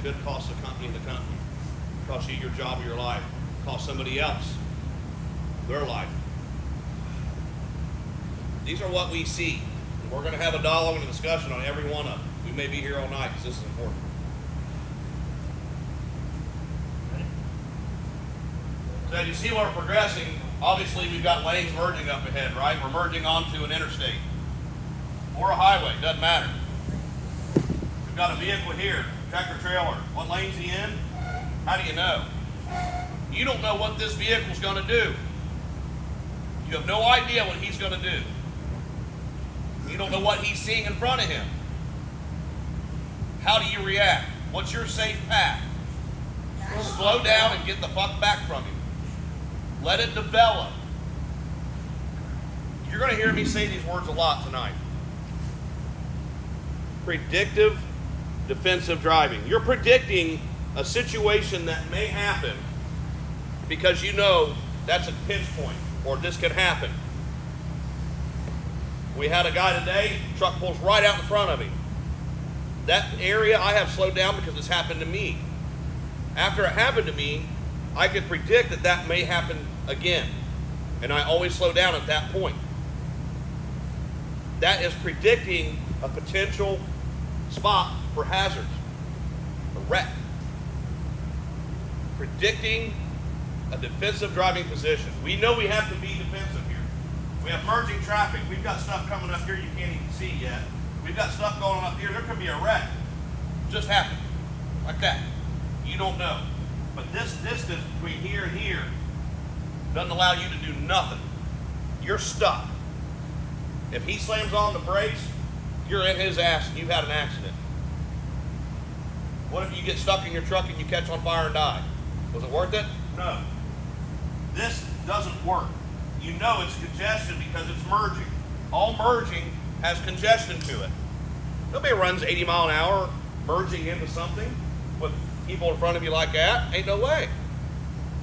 could cost the company, cost you your job or your life, cost somebody else their life. These are what we see. And we're going to have a dialogue and a discussion on every one of them. We may be here all night because this is important. So as you see we're progressing, obviously we've got lanes merging up ahead, right? We're merging onto an interstate or a highway, doesn't matter. We've got a vehicle here, tractor trailer. What lane's he in? How do you know? You don't know what this vehicle's going to do. You have no idea what he's going to do. You don't know what he's seeing in front of him. How do you react? What's your safe path? Slow down and get the fuck back from him. Let it develop. You're going to hear me say these words a lot tonight. Predictive defensive driving. You're predicting a situation that may happen because you know that's a pinch point or this could happen. We had a guy today, truck pulls right out in front of him. That area I have slowed down because it's happened to me. After it happened to me, I could predict that that may happen again. And I always slow down at that point. That is predicting a potential spot for hazards, a wreck. Predicting a defensive driving position. We know we have to be defensive here. We have merging traffic. We've got stuff coming up here you can't even see yet. We've got stuff going up here. There could be a wreck. Just happened. Like that. You don't know. But this distance between here and here doesn't allow you to do nothing. You're stuck. If he slams on the brakes, you're in his ass and you've had an accident. What if you get stuck in your truck and you catch on fire and die? Was it worth it? No. This doesn't work. You know it's congestion because it's merging. All merging has congestion to it. Nobody runs 80 mile an hour merging into something with people in front of you like that. Ain't no way.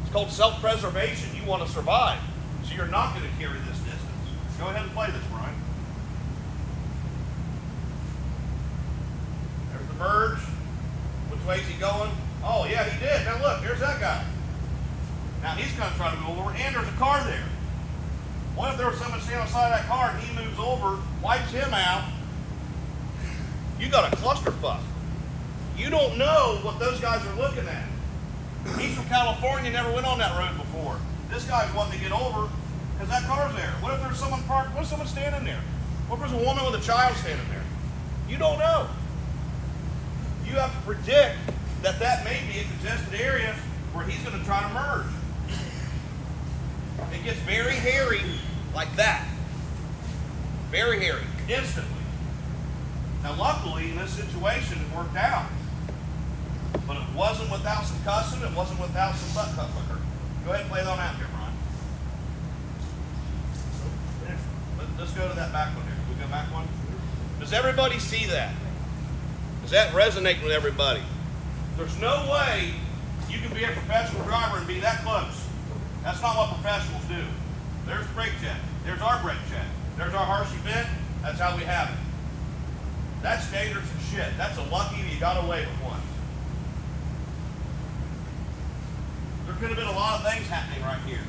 It's called self-preservation. You want to survive. So you're not going to carry this distance. Go ahead and play this, Brian. There's the merge. Which way is he going? Oh, yeah, he did. Now look, there's that guy. Now he's going to try to move over, and there's a car there. What if there was someone standing outside that car and he moves over, wipes him out? You got a clusterfuck. You don't know what those guys are looking at. He's from California, never went on that road before. This guy's wanting to get over because that car's there. What if there's someone parked? What if someone's standing there? What if there's a woman with a child standing there? You don't know. You have to predict that that may be a congested area where he's going to try to merge. It gets very hairy like that. Very hairy, instantly. Now luckily in this situation it worked out. But it wasn't without some cussing, it wasn't without some butt liquor. Go ahead and play that on out here, Brian. Let's go to that back one here. Can we go back one? Does everybody see that? Does that resonate with everybody? There's no way you can be a professional driver and be that close. That's not what professionals do. There's the brake check. There's our brake check. There's our harsh event. That's how we have it. That's dangerous as shit. That's a lucky you got away with one. There could have been a lot of things happening right here,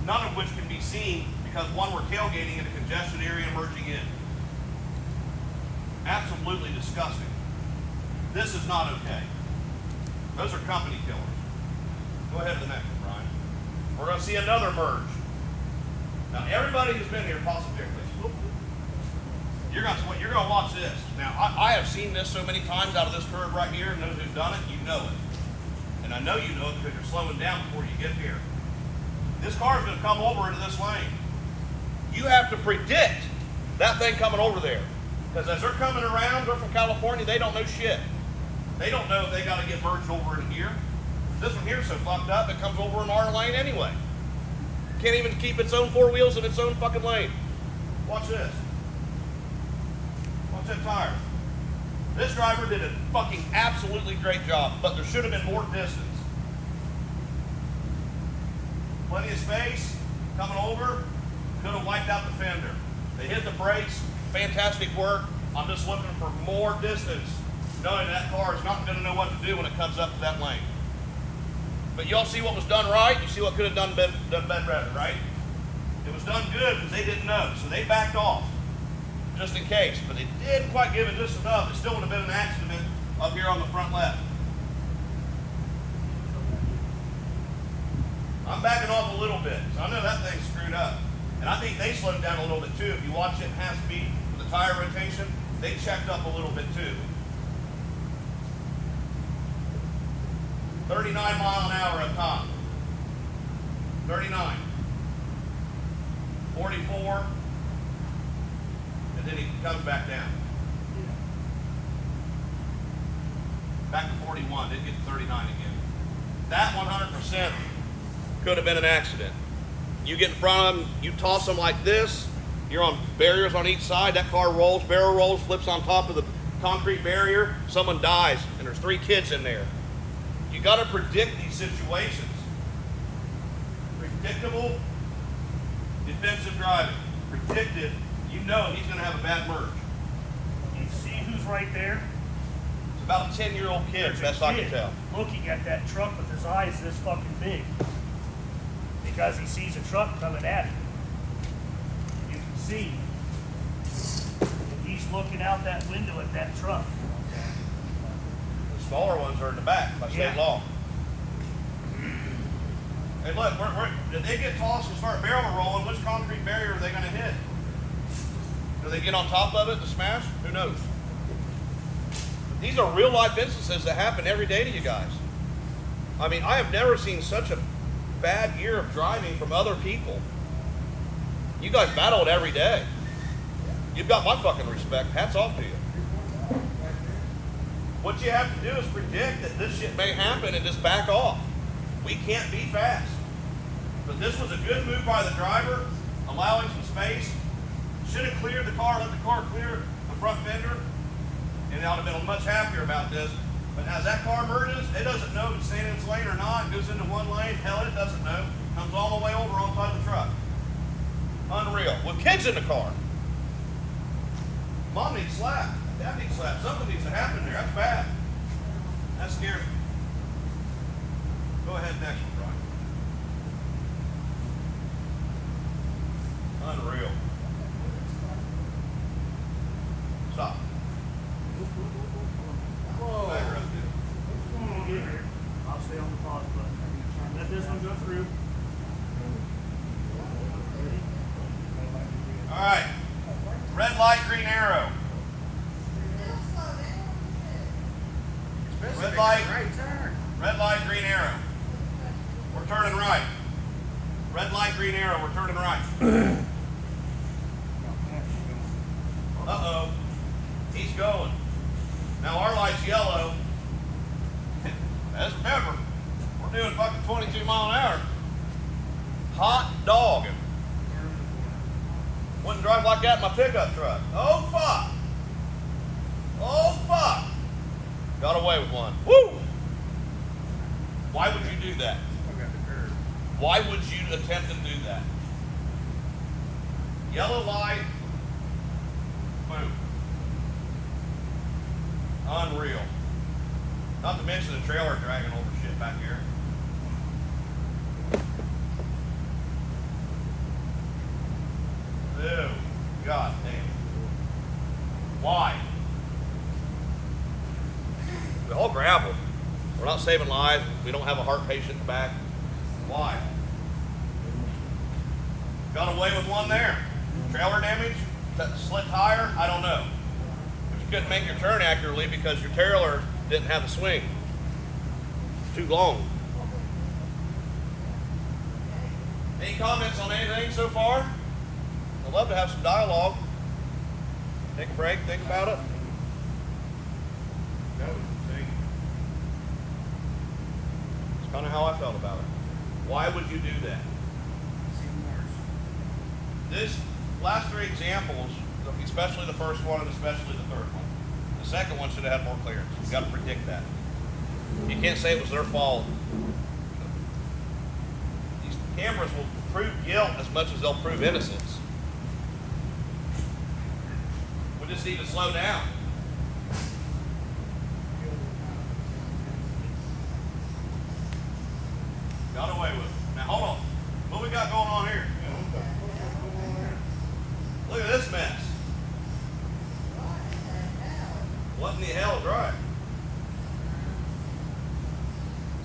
none of which can be seen because one, we're tailgating in a congested area merging in. Absolutely disgusting. This is not okay. Those are company killers. Go ahead to the next one, Brian. We're going to see another merge. Now, everybody who's been here, pause it there, please. You're going to watch this. Now, I have seen this so many times out of this curve right here, and those who've done it, you know it. And I know you know it because you're slowing down before you get here. This car is going to come over into this lane. You have to predict that thing coming over there. Because as they're coming around, they're from California, they don't know shit. They don't know if they got to get merged over in here. This one here's so fucked up, it comes over in our lane anyway. Can't even keep its own four wheels in its own fucking lane. Watch this. Watch that tire. This driver did a fucking absolutely great job, but there should have been more distance. Plenty of space, coming over, could have wiped out the fender. They hit the brakes, fantastic work. I'm just looking for more distance knowing that car is not going to know what to do when it comes up to that lane. But y'all see what was done right? You see what could have done better, right? It was done good because they didn't know, so they backed off just in case. But they didn't quite give it just enough. It still would have been an accident up here on the front left. I'm backing off a little bit, so I know that thing's screwed up. And I think they slowed down a little bit too. If you watch it in half speed with the tire rotation, they checked up a little bit too. 39 mile an hour up top. 39. 44. And then he comes back down. Back to 41, didn't get to 39 again. That 100% could have been an accident. You get in front of them, you toss them like this, you're on barriers on each side, that car rolls, barrel rolls, flips on top of the concrete barrier, someone dies, and there's 3 kids in there. You got to predict these situations. Predictable defensive driving. Predicted, you know he's going to have a bad merge. You see who's right there? It's about a 10-year-old kid, There's a best I can kid tell. looking at that truck with his eyes this fucking big. Because he sees a truck coming at him. You can see that he's looking out that window at that truck. The smaller ones are in the back by state Yeah. law. Hey, look, did they get tossed and start barrel rolling? Which concrete barrier are they going to hit? Do they get on top of it to smash? Who knows? But these are real life instances that happen every day to you guys. I mean, I have never seen such a bad year of driving from other people. You guys battle it every day. You've got my fucking respect. Hats off to you. What you have to do is predict that this shit may happen and just back off. We can't be fast. But this was a good move by the driver, allowing some space. Should have cleared the car, let the car clear the front fender, and I would have been much happier about this. But as that car merges, it doesn't know if it's staying in its lane or not. It goes into one lane. Hell, it doesn't know. Comes all the way over on top of the truck. Unreal. With kids in the car. Mom needs slapped. Dad needs slapped. Something needs to happen there. That's bad. That scares me. Go ahead, next one, Brian. Unreal. Stop. Back her up, dude. I'll stay on the pause button. Let this one go through. All right. Red light, green arrow. Red light. Red light, green arrow. We're turning right. Red light, green arrow. We're turning right. Uh-oh. He's going. Now our light's yellow. Let's remember, we're doing fucking 22 mile an hour. Hot dog. Wouldn't drive like that in my pickup truck. Oh fuck. Oh fuck. Got away with one. Woo! Why would you do that? Why would you attempt to do that? Yellow light. Boom. Unreal. Not to mention the trailer dragging over shit back here. Ew. God damn. Why? They're all gravel. We're not saving lives. We don't have a heart patient in the back. Why? Got away with one there. Trailer damage? That slit tire? I don't know. But you couldn't make your turn accurately because your trailer didn't have a swing. Too long. Any comments on anything so far? I'd love to have some dialogue. Take a break, think about it. It's kind of how I felt about it. Why would you do that? This last 3 examples, especially the first one and especially the third one, the second one should have had more clearance. You got to predict that. You can't say it was their fault. These cameras will prove guilt as much as they'll prove innocence. We just need to slow down.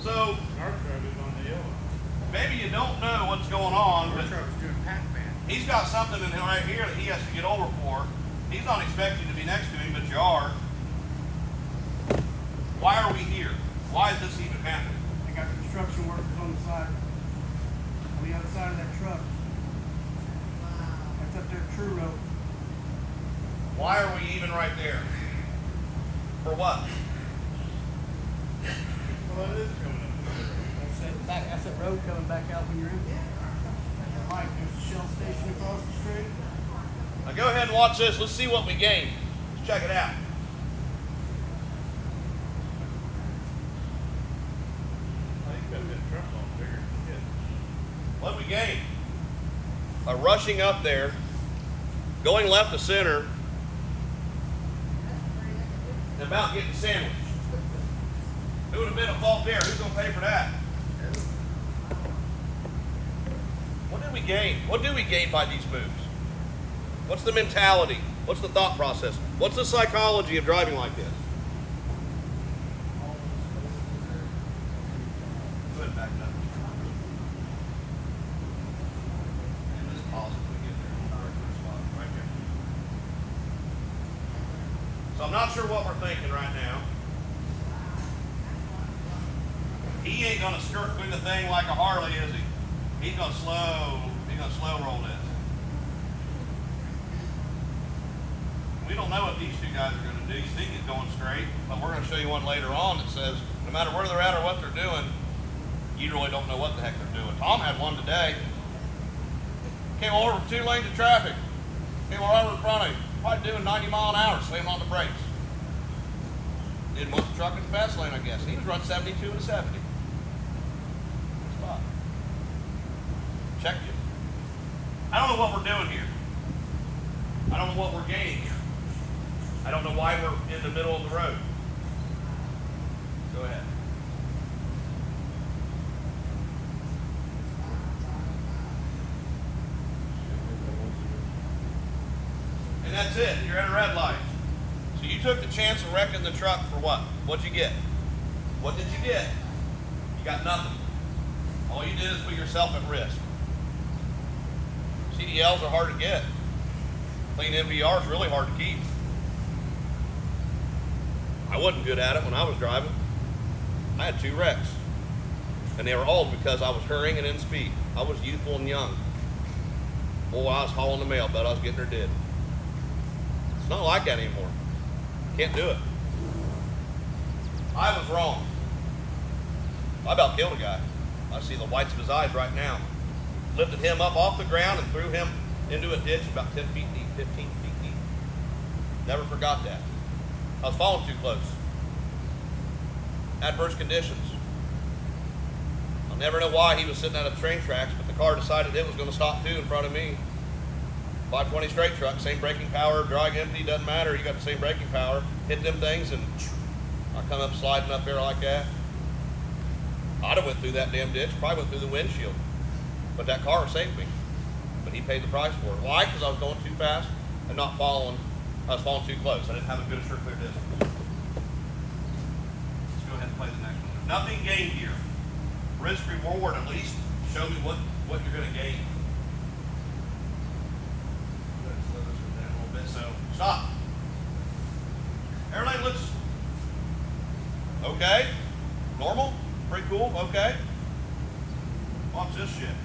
So Our truck is on the yellow. maybe you don't know what's going on, Our but truck's doing Pac-Man. he's got something in right here that he has to get over for. He's not expecting you to be next to him, but you are. Why are we here? Why is this even happening? They got construction workers on the side, on the other side of that truck. That's up there, True Road. Why are we even right there? For what? Well, it is coming up. That's that road coming back out when you're in. Mike, there's a Shell station across the street. Now go ahead and watch this. Let's see what we gained. Let's check it out. I think that truck on bigger than this. What did we gain? A rushing up there, going left to center, and about getting sandwiched. Who would have been at fault there? Who's going to pay for that? What did we gain? What do we gain by these moves? What's the mentality? What's the thought process? What's the psychology of driving like this? Go ahead and back it up. And this possibly get there. Right there. So I'm not sure what we're thinking right now. He ain't gonna skirt through the thing like a Harley, is he? He's gonna slow roll this. We don't know what these two guys are gonna do. You think he's going straight, but we're gonna show you one later on that says no matter where they're at or what they're doing, you really don't know what the heck they're doing. Tom had one today. Came over 2 lanes of traffic. Came right over in front of him. Probably doing 90 mile an hour, slamming on the brakes. Didn't want the truck in the fast lane, I guess. He was running 72 and a 70. Good spot. Check you. I don't know what we're doing here. I don't know what we're gaining here. I don't know why we're in the middle of the road. Go ahead. And that's it. You're at a red light. So you took the chance of wrecking the truck for what? What'd you get? What did you get? You got nothing. All you did is put yourself at risk. CDLs are hard to get. Clean MVR is really hard to keep. I wasn't good at it when I was driving. I had 2 wrecks. And they were all because I was hurrying and in speed. I was youthful and young. Boy, I was hauling the mail, but I was getting her did. It's not like that anymore. Can't do it. I was wrong. I about killed a guy. I see the whites of his eyes right now. Lifted him up off the ground and threw him into a ditch about 10 feet deep, 15 feet deep. Never forgot that. I was falling too close. Adverse conditions. I'll never know why he was sitting at the train tracks, but the car decided it was going to stop too in front of me. 520 straight truck, same braking power, drag empty, doesn't matter. You got the same braking power. Hit them things and I come up sliding up there like that. I'd have went through that damn ditch, probably went through the windshield. But that car saved me. But he paid the price for it. Why? Because I was going too fast and not following. I was falling too close. I didn't have a good sure clear distance. Let's go ahead and play the next one. Nothing gained here. Risk reward, at least show me what you're going to gain. Let's slow this one down a little bit. So stop. Everything looks okay. Normal. Pretty cool. Okay. Watch this shit.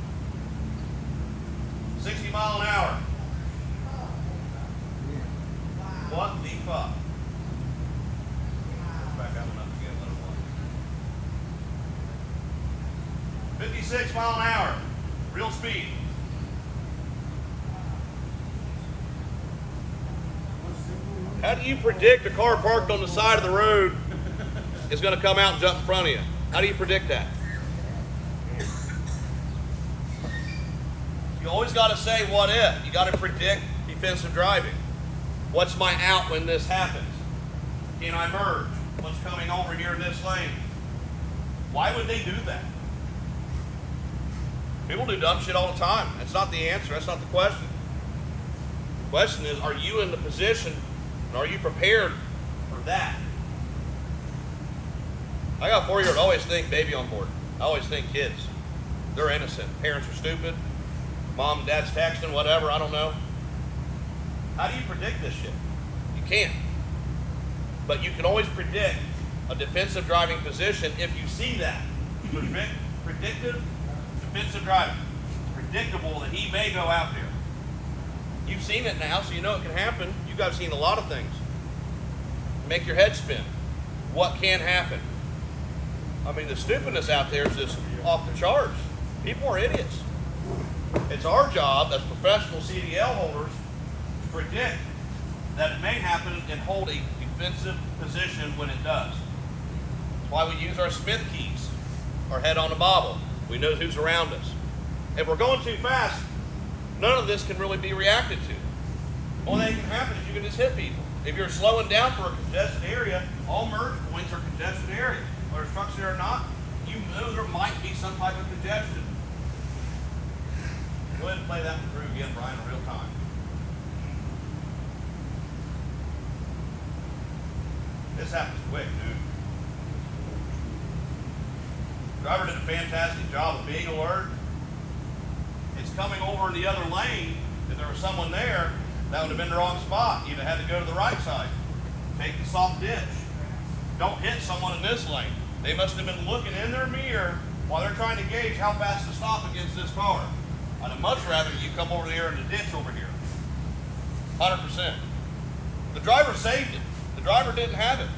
60 mile an hour. What the fuck? Back up enough to get a little one. 56 mile an hour. Real speed. How do you predict a car parked on the side of the road is going to come out and jump in front of you? How do you predict that? You always got to say what if. You got to predict defensive driving. What's my out when this happens? Can I merge? What's coming over here in this lane? Why would they do that? People do dumb shit all the time. That's not the answer. That's not the question. The question is, are you in the position and are you prepared for that? I got a 4-year-old. I always think baby on board. I always think kids. They're innocent. Parents are stupid. Mom and dad's texting, whatever, I don't know. How do you predict this shit? You can't. But you can always predict a defensive driving position if you see that. Predictive defensive driving. Predictable that he may go out there. You've seen it now, so you know it can happen. You guys have seen a lot of things. Make your head spin. What can happen? I mean, the stupidness out there is just off the charts. People are idiots. It's our job as professional CDL holders to predict that it may happen and hold a defensive position when it does. That's why we use our Smith keys, our head on the bobble. We know who's around us. If we're going too fast, none of this can really be reacted to. Only thing that can happen is you can just hit people. If you're slowing down for a congested area, all merge points are congested areas. Whether there's trucks there or not, you know there might be some type of congestion. Go ahead and play that one through again, Brian, in real time. This happens quick, dude. Driver did a fantastic job of being alert. It's coming over in the other lane. If there was someone there, that would have been the wrong spot. You'd have had to go to the right side. Take the soft ditch. Don't hit someone in this lane. They must have been looking in their mirror while they're trying to gauge how fast to stop against this car. I'd have much rather you come over there in the ditch over here. 100%. The driver saved it. The driver didn't have it.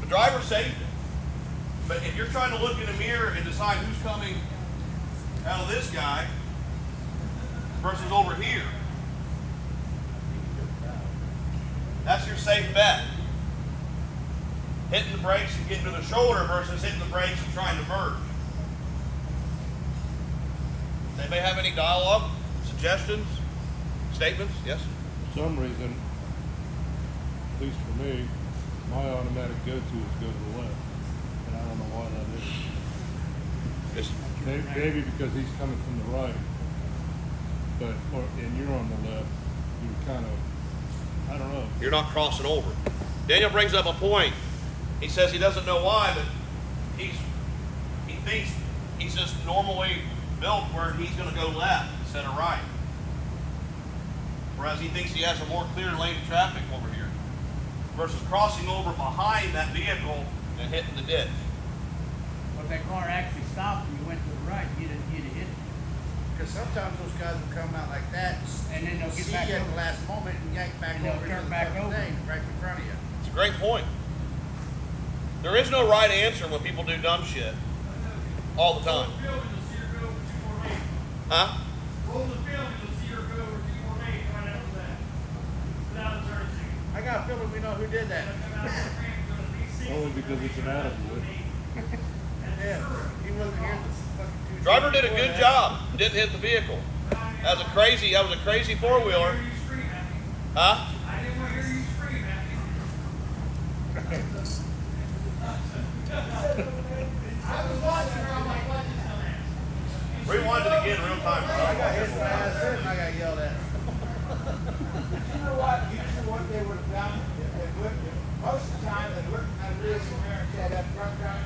The driver saved it. But if you're trying to look in the mirror and decide who's coming out of this guy versus over here, that's your safe bet. Hitting the brakes and getting to the shoulder versus hitting the brakes and trying to merge. Anybody have any dialogue, suggestions, statements? Yes? For some reason, at least for me, my automatic go-to is go to the left. And I don't know why that is. Just, Maybe because he's coming from the right. And you're on the left, you're kind of, I don't know. you're not crossing over. Daniel brings up a point. He says he doesn't know why, but he thinks he's just normally built where he's going to go left instead of right. Whereas he thinks he has a more clear lane of traffic over here versus crossing over behind that vehicle and hitting the ditch. But if that car actually stopped and you went to the right, you'd have hit it. Because sometimes those guys will come out like that, And then they'll get see back you at over. the last moment and yank back And they'll over turn into the back fucking over. thing right in front of you. It's a great point. There is no right answer when people do dumb shit all the time. Huh? I got a feeling we know who did that. Only because it's an attaboy. Yeah, he wasn't here this fucking Tuesday. Driver did a before good that. job. Didn't hit the vehicle. That was a crazy 4-wheeler. Huh? I didn't want to hear you scream at me. I was watching her on my budget on that. Rewind it again real time, I got hit in the bro. ass and I got yelled at. You know what, usually what they would have done, if they would, most of the time, they wouldn't have this in there and said that truck driver,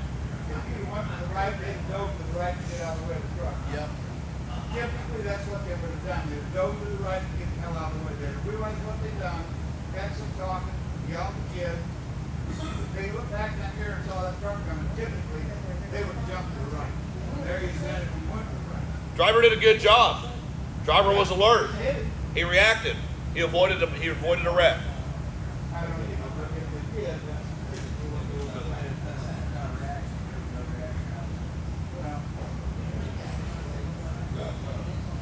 if you went to the right, they'd go to the right to get out of the way of the truck. Yep. Typically, that's what they would have done, they'd go to the right to get the hell out of the way. They realized what they done, had some talking, yelled at the kid. If they looked back in that mirror and saw that truck coming, typically, they would jump to the right. There you said if you went to the right. Driver did a good job. Driver was alert. Hit it. He reacted. He avoided a wreck. I don't know, but if they did, that's typically what they would have done.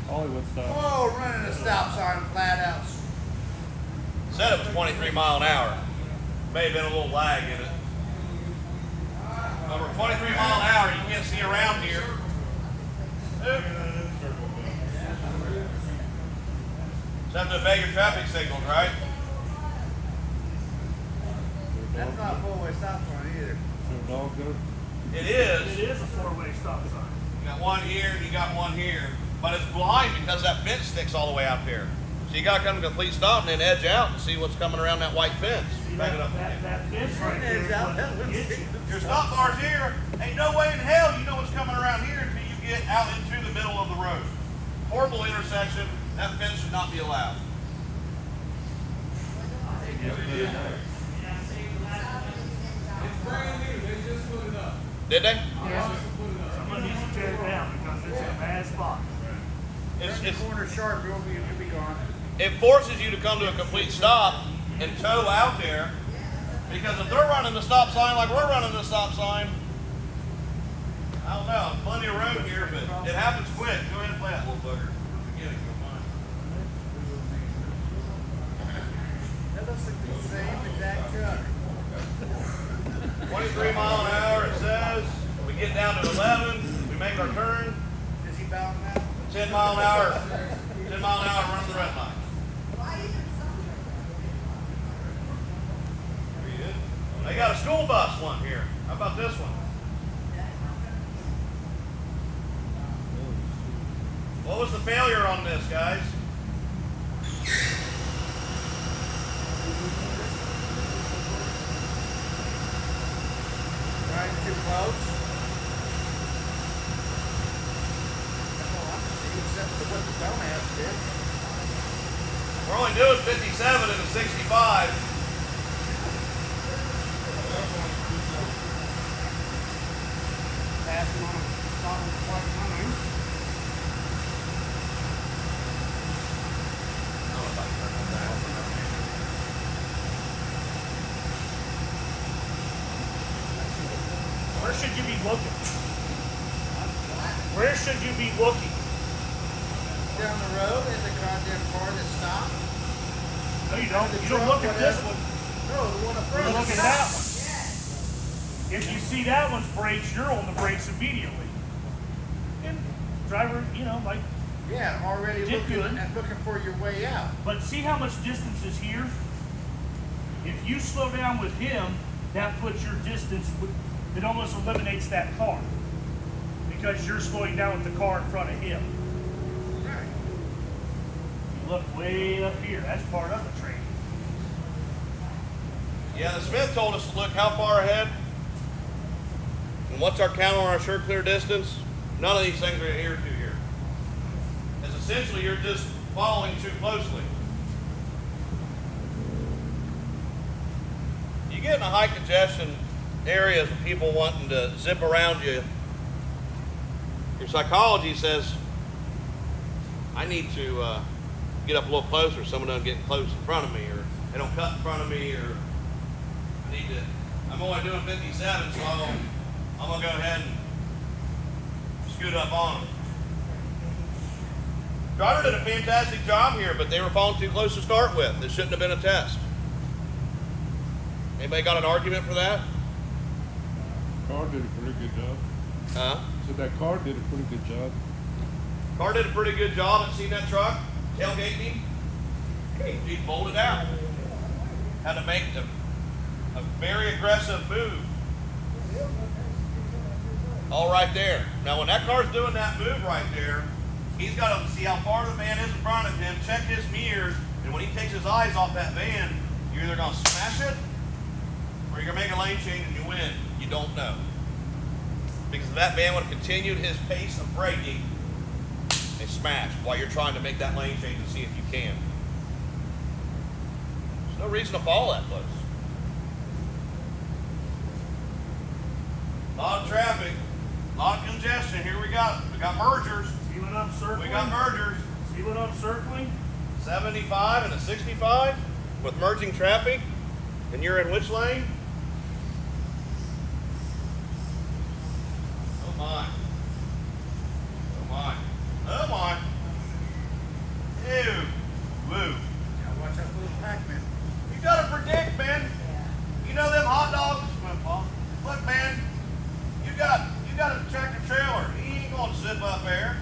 Hollywood style. Oh, running a stop sign flat out. Said it was 23 mile an hour. May have been a little lag in it. Over 23 mile an hour, you can't see around here. Just have to obey your traffic signals, right? That's not a four-way stop sign either. So dog go. It It is. is a 4-way stop sign. You got one here and you got one here. But it's blind because that fence sticks all the way out there. So you gotta come to a complete stop and then edge out and see what's coming around that white fence. See Back that, it up that, again. that fence right there is what gets you. Your stop bar's here. Ain't no way in hell you know what's coming around here until you get out into the middle of the road. Horrible intersection. That fence should not be allowed. Did they? Someone needs to tear it down because it's in a bad spot. It's, Corner sharp, you'll be gone. it forces you to come to a complete stop and tow out there, because if they're running the stop sign like we're running the stop sign, I don't know, plenty of room here, but it happens quick. Go ahead and play that little bugger. Forget it, you'll mind. That looks like the same exact truck. 23 mile an hour it says. We get down to 11, we make our turn. Is he bound now? 10 mile an hour, 10 mile an hour, run the red light. They got a school bus one here. How about this one? What was the failure on this, guys? Riding too close? That's all I can see, except for what the dumbass did. We're only doing 57 and a 65. Passing on a solid white line. Where should you be looking? Where should you be looking? Down the road in the goddamn car that stopped. No, you don't. You don't look at this one. No, the one up You front. look at that one. If you see that one's brakes, you're on the brakes immediately. And driver, you know, like, Yeah, already Did looking good. and looking for your way out. but see how much distance is here? If you slow down with him, that puts your distance, it almost eliminates that car. Because you're slowing down with the car in front of him. Right. You look way up here, that's part of the training. Yeah, the Smith told us to look how far ahead. And what's our count on our sure clear distance? None of these things are adhered to here. It's essentially you're just following too closely. You get in a high congestion areas with people wanting to zip around you. Your psychology says, I need to get up a little closer. Someone doesn't get close in front of me, or they don't cut in front of me, or I need to. I'm only doing 57, so I'm gonna go ahead and scoot up on them. Driver did a fantastic job here, but they were falling too close to start with. This shouldn't have been a test. Anybody got an argument for that? Car did a pretty good job. Huh? So that car did a pretty good job. Car did a pretty good job at seeing that truck, tailgating him. He pulled it out. Had to make a very aggressive move. All right there. Now when that car's doing that move right there, he's got to see how far the van is in front of him, check his mirrors, and when he takes his eyes off that van, you're either going to smash it or you're going to make a lane change and you win. You don't know. Because if that van would have continued his pace of braking, and smashed while you're trying to make that lane change and see if you can. There's no reason to fall that close. A lot of traffic, a lot of congestion. Here we got mergers. See what I'm circling? We got mergers. See what I'm circling? 75 and a 65 with merging traffic. And you're in which lane? Oh my. Oh my. Oh my. Ew. Woo. Now watch out for those Pac-Men. You gotta predict, man. You know them hot dogs? Look, man, you got a tractor trailer. He ain't gonna zip up there.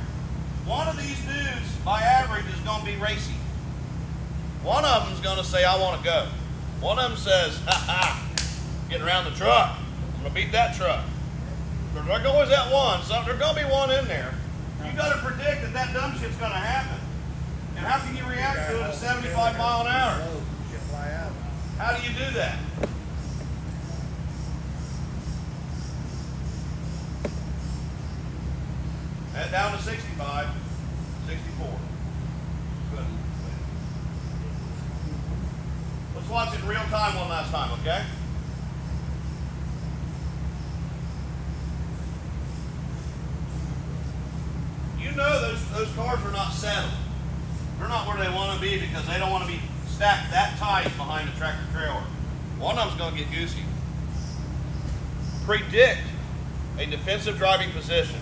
One of these dudes, by average, is gonna be racy. One of them's gonna say, I wanna go. One of them says, ha ha, getting around the truck. I'm gonna beat that truck. There's always that one, so there's gonna be one in there. You gotta predict that dumb shit's gonna happen. And how can you react to it at 75 mile an hour? Shit fly out. How do you do that? And down to 65, 64. Good. Let's watch it in real time one last time, okay? You know those cars are not settled. They're not where they want to be because they don't want to be stacked that tight behind a tractor trailer. One of them's going to get goosey. Predict a defensive driving position.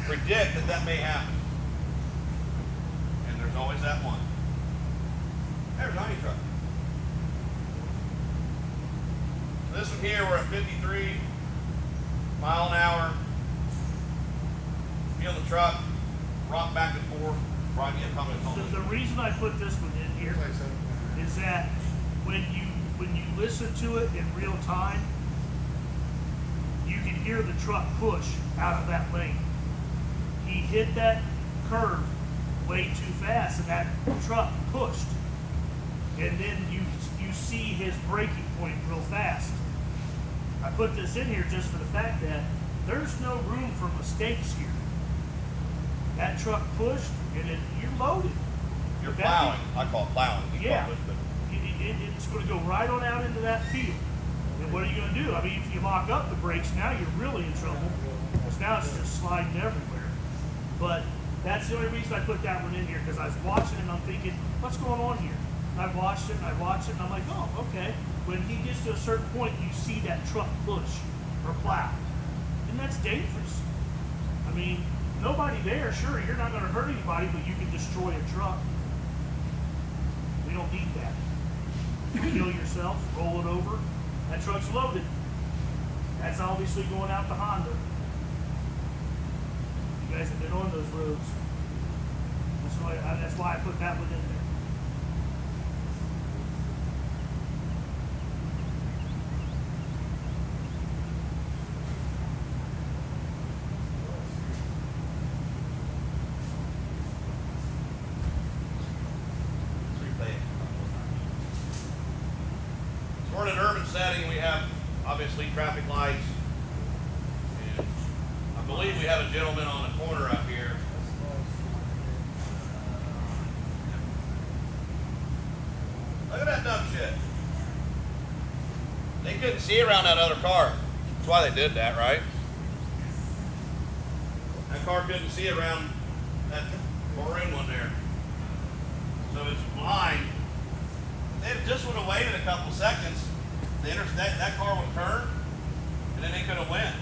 Predict that that may happen. And there's always that one. There's Honey Truck. This one here, we're at 53 mile an hour. Feel the truck, rock back and forth. Brian, you have comments on The this? reason I put this one in here is that when you listen to it in real time, you can hear the truck push out of that lane. He hit that curve way too fast, and that truck pushed. And then you see his braking point real fast. I put this in here just for the fact that there's no room for mistakes here. That truck pushed, and you're loaded. You're That- plowing. I call it plowing. You Yeah. call it, but It's going to go right on out into that field. And what are you going to do? I mean, if you lock up the brakes, now you're really in trouble. Because now it's just sliding everywhere. But that's the only reason I put that one in here, because I was watching it and I'm thinking, what's going on here? And I watched it and I watched it and I'm like, oh, okay. When he gets to a certain point, you see that truck push or plow. And that's dangerous. I mean, nobody there, sure, you're not going to hurt anybody, but you can destroy a truck. We don't need that. Kill yourself, roll it over. That truck's loaded. That's obviously going out to Honda. You guys have been on those roads. That's why I put that one in there. let's replay it. So we're in an urban setting. We have obviously traffic lights. And I believe we have a gentleman on the corner up here. Look at that dumb shit. They couldn't see around that other car. That's why they did that, right? That car couldn't see around that maroon one there. So it's blind. They just would have waited a couple seconds. That car would turn, and then they could have went.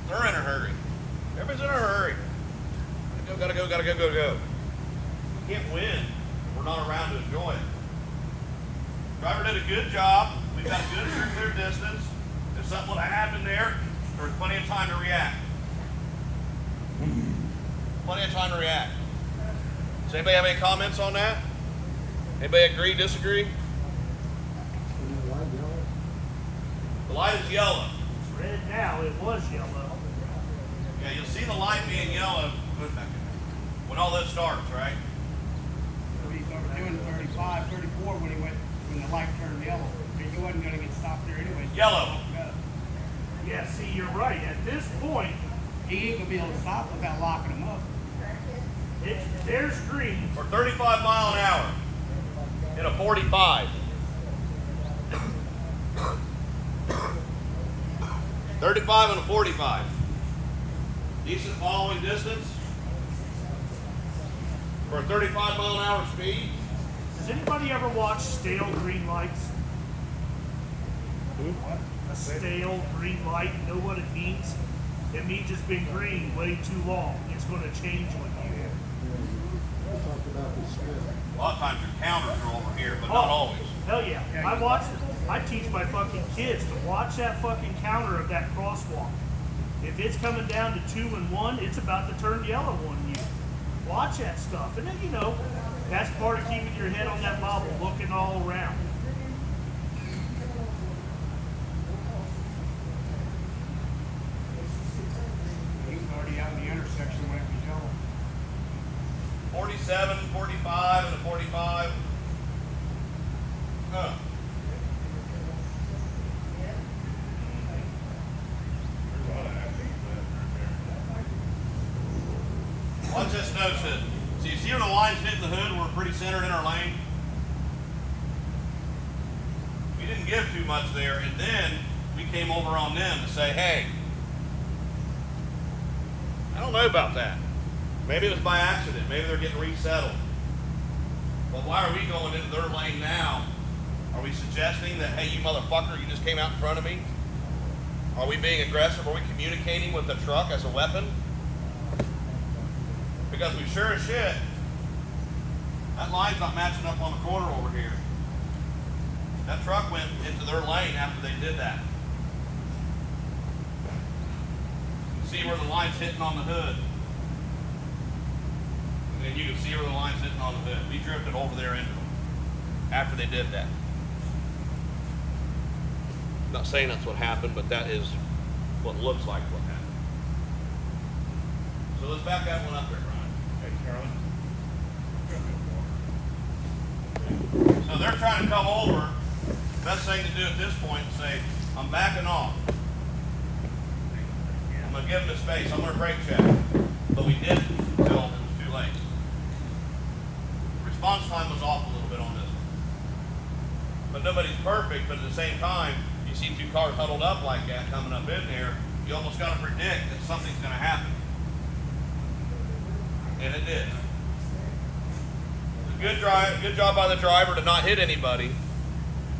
They're in a hurry. Everybody's in a hurry. Gotta go. We can't win if we're not around to enjoy it. Driver did a good job. We've got a good clear distance. If something would have happened there was plenty of time to react. Plenty of time to react. Does anybody have any comments on that? Anybody agree, disagree? The light is yellow. It's red now, it was yellow. Yeah, you'll see the light being yellow when all this starts, right? He started doing 35, 34 when the light turned yellow. Because you wasn't gonna get stopped there anyway. Yellow. Yeah, see, you're right. At this point, He ain't gonna be able to stop without locking him up. there's green. For 35 mile an hour in a 45. 35 and a 45. Decent following distance for a 35 mile an hour speed. Does anybody ever watch stale green lights? A stale green light, you know what it means? It means it's been green way too long. It's going to change on you. A lot of times your counters are over here, but not always. Hell yeah. I watch it. I teach my fucking kids to watch that fucking counter of that crosswalk. If it's coming down to 2 and 1, it's about to turn yellow on you. Watch that stuff. And then, you know, that's part of keeping your head on that bobble, looking all around. He was already out in the intersection when it was yellow. 47 Watch this nose hood. So you see where the line's hitting the hood? We're pretty centered in our lane. We didn't give too much there, and then we came over on them to say, hey, I don't know about that. Maybe it was by accident. Maybe they're getting resettled. But why are we going into their lane now? Are we suggesting that, hey, you motherfucker, you just came out in front of me? Are we being aggressive? Are we communicating with the truck as a weapon? Because we sure as shit, that line's not matching up on the corner over here. That truck went into their lane after they did that. You see where the line's hitting on the hood. And then you can see where the line's hitting on the hood. We drifted over there into them after they did that. I'm not saying that's what happened, but that is what looks like what happened. So let's back that one up there, Brian. Hey, Charlie. So they're trying to come over. Best thing to do at this point is say, I'm backing off. I'm going to give them the space. I'm going to brake check. But we didn't until it was too late. Response time was off a little bit on this one. But nobody's perfect, but at the same time, you see two cars huddled up like that coming up in there, you almost got to predict that something's going to happen. And it did. Good job by the driver to not hit anybody,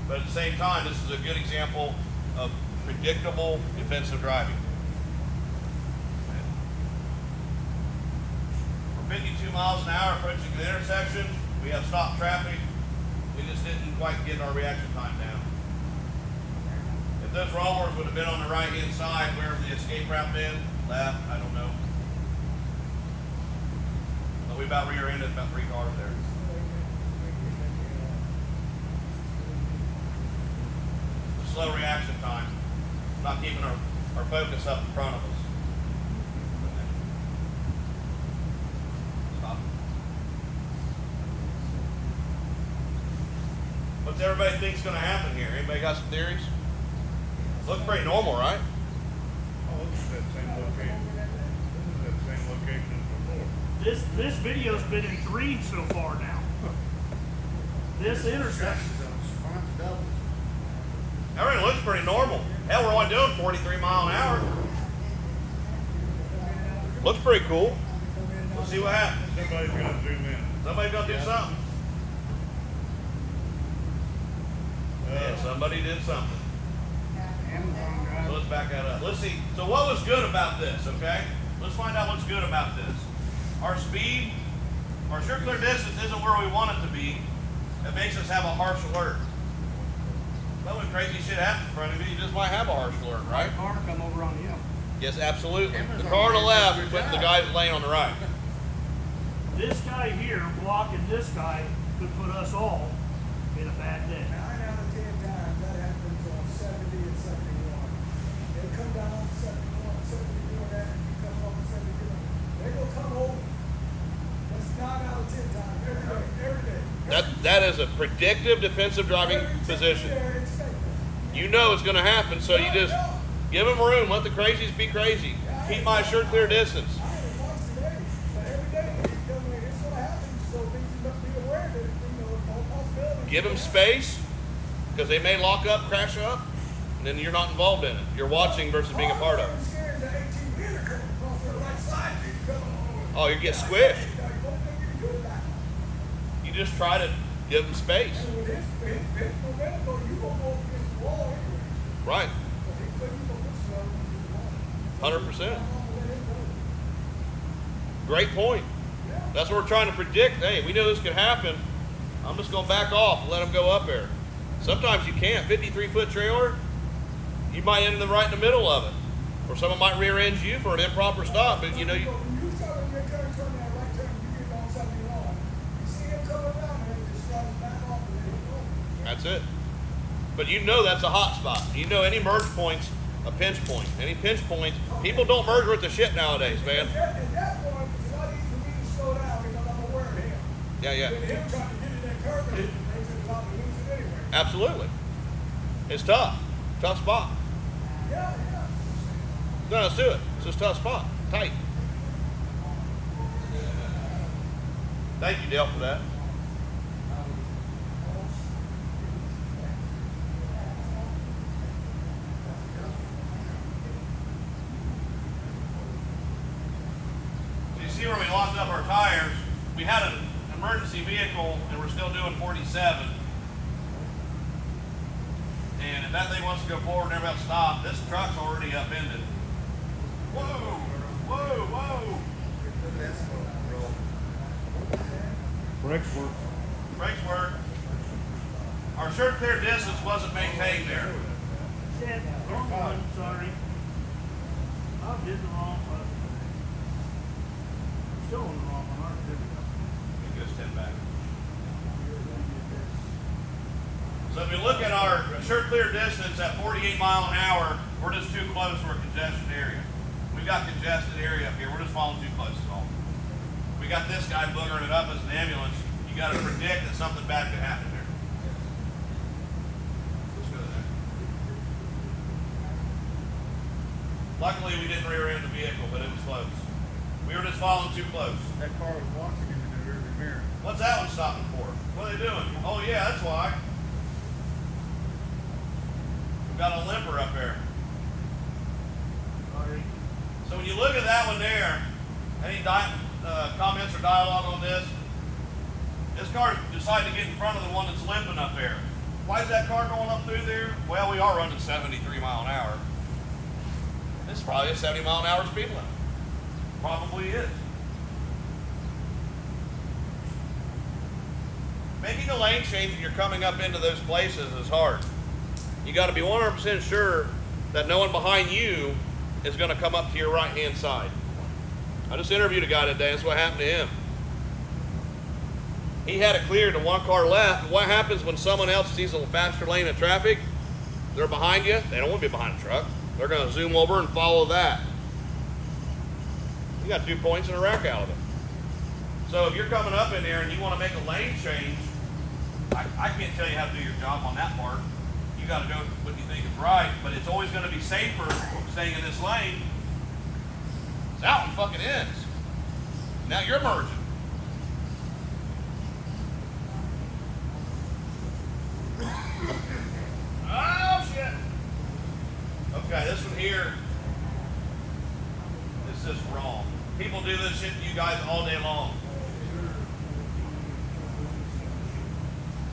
but at the same time, this is a good example of predictable defensive driving. We're 52 miles an hour approaching the intersection. We have stopped traffic. We just didn't quite get our reaction time down. If those rollers would have been on the right-hand side, wherever the escape route been, left, I don't know. But we about rear-ended about 3 cars there. Slow reaction time, not keeping our focus up in front of us. Stop. What's everybody think's going to happen here? Anybody got some theories? Looks pretty normal, right? Oh, this is that same location. This is that same location as before. This video's been in 3 so far now. This intersection. Everything looks pretty normal. Hell, we're only doing 43 miles an hour. Looks pretty cool. We'll see what happens. Somebody's gonna zoom in. Somebody's gonna do something. Yeah, somebody did something. So let's back that up. Let's see. So what was good about this, okay? Let's find out what's good about this. Our speed, our sure clear distance isn't where we want it to be. It makes us have a harsh alert. But when crazy shit happens in front of you, you just might have a harsh alert, right? Car come over on you. Yes, absolutely. The car on the left, but the guy laying on the right. This guy here blocking this guy could put us all in a bad day. 9 out of 10 times that happens on 70 and 71. They come down on 71, 70 doing that, and you come up on 70 doing that. They gonna come over. That's 9 out of 10 times, every day. That is a predictive defensive driving position. You know it's going to happen, so you just give them room. Let the crazies be crazy. Keep my assured clear distance. Give them space, because they may lock up, crash up, and then you're not involved in it. You're watching versus being a part of it. Oh, you get squished. You just try to give them space. Right. 100%. Great point. That's what we're trying to predict. Hey, we know this could happen. I'm just going to back off and let them go up there. Sometimes you can't. 53-foot trailer, you might end them right in the middle of it. Or someone might rear end you for an improper stop. But you know, that's it. But you know that's a hot spot. You know any merge point's a pinch point. Any pinch point, people don't merge with the shit nowadays, man. At that point, it's a lot easier for me to slow down because I'm aware of him. Yeah. With him trying to get in that curve, they should probably lose it anyway. Absolutely. It's tough. Tough spot. Yeah. No, let's do it. It's just a tough spot. Tight. Thank you, Dale, for that. So you see where we locked up our tires? We had an emergency vehicle and we're still doing 47. And if that thing wants to go forward and everybody stop, this truck's already upended. Whoa, whoa, whoa. Brakes work. Brakes work. Our sure clear distance wasn't maintained there. Shit, wrong one, sorry. I did the wrong one. Still on the wrong one, aren't I? It goes 10 back. So if we look at our sure clear distance at 48 mile an hour, we're just too close to a congested area. We've got congested area up here. We're just falling too close to all. We got this guy boogering it up as an ambulance. You got to predict that something bad could happen there. Let's go there. Luckily, we didn't rear end the vehicle, but it was close. We were just falling too close. That car was watching him in the rearview mirror. What's that one stopping for? What are they doing? Oh yeah, that's why. We've got a limper up there. Sorry. So when you look at that one there, any comments or dialogue on this? This car decided to get in front of the one that's limping up there. Why is that car going up through there? Well, we are running 73 mile an hour. This is probably a 70 mile an hour speed limit. Probably is. Making a lane change when you're coming up into those places is hard. You got to be 100% sure that no one behind you is going to come up to your right hand side. I just interviewed a guy today. That's what happened to him. He had it cleared to one car left. And what happens when someone else sees a faster lane of traffic? They're behind you. They don't want to be behind a truck. They're going to zoom over and follow that. You got 2 points and a wreck out of it. So if you're coming up in there and you want to make a lane change, I can't tell you how to do your job on that part. You got to go with what you think is right, but it's always going to be safer staying in this lane. That one fucking ends. Now you're merging. Oh shit. Okay, this one here is just wrong. People do this shit to you guys all day long.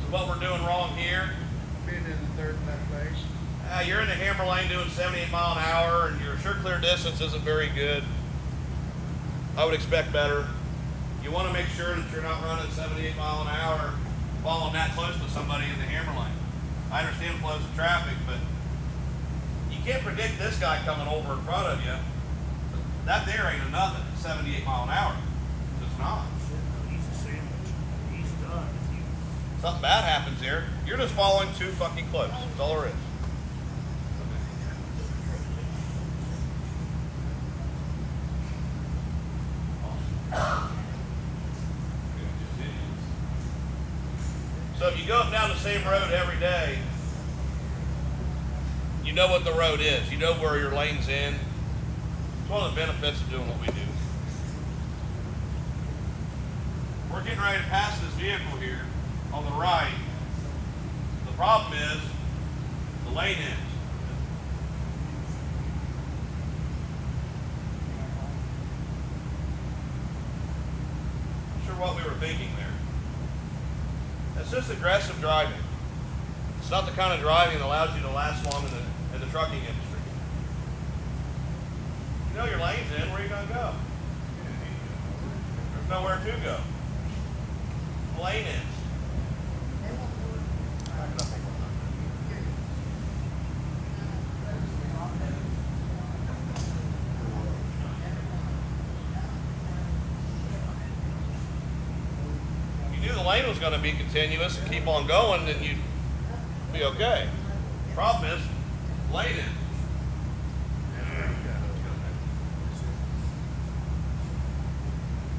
So what we're doing wrong here, Being in the third left base. you're in the hammer lane doing 78 mile an hour and your sure clear distance isn't very good. I would expect better. You want to make sure that you're not running 78 mile an hour following that close to somebody in the hammer lane. I understand flows of traffic, but you can't predict this guy coming over in front of you. That there ain't nothing at 78 mile an hour. It's just not. He's a sandwich. He's done with you. Something bad happens there. You're just following too fucking close. That's all there is. So if you go up down the same road every day, you know what the road is. You know where your lane's in. It's one of the benefits of doing what we do. We're getting ready to pass this vehicle here on the right. The problem is the lane ends. Not sure what we were thinking there. That's just aggressive driving. It's not the kind of driving that allows you to last long in the trucking industry. You know your lane's in, where are you going to go? There's nowhere to go. The lane ends. Back it up one more time. If you knew the lane was going to be continuous and keep on going, then you'd be okay. Problem is, lane ends.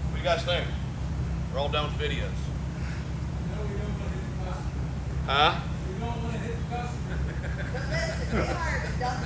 What do you guys think? We're all done with videos. No, we don't want to hit the customer. Huh? We don't want to hit the customer. But listen, we hired a dumb